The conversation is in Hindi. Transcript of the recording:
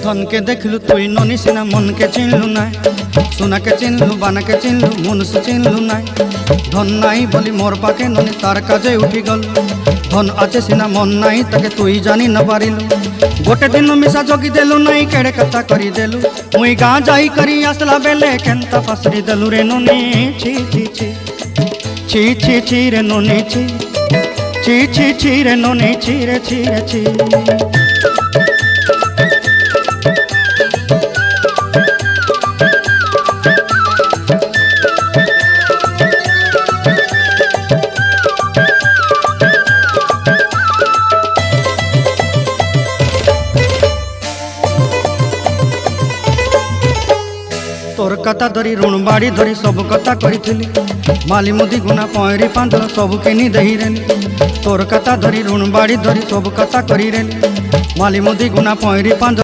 धन के देखलु तुई ननी सिना मन के चिन्हलु ना सोना के चिन्हलु बाना के चिन्हलु मनुष्य चिन्हलु ना धन नाई बोली मोर पाके ननी तार काजे उठी गल धन आचे सिना मन नाई ताके तुई जानी न पारिलु गोटे दिन मिसा जगी देलु नाई केड़े कथा करी देलु मुई गाँ जाई करी आसला बेले केंता पासरी देलु रे ननी छी छी छी छी छी छी रे ननी छी छी छी छी रे ननी छी रे छी रे छी। तोर कथा धरी ऋण बाड़ी धरी सब कथा करी माली मुदी गुना पहरी पांद सब किनी दही रेली तोर कथा धरी ऋण बाड़ी धरी सब कथा करी रेली माली मुदी गुना पहरी पांद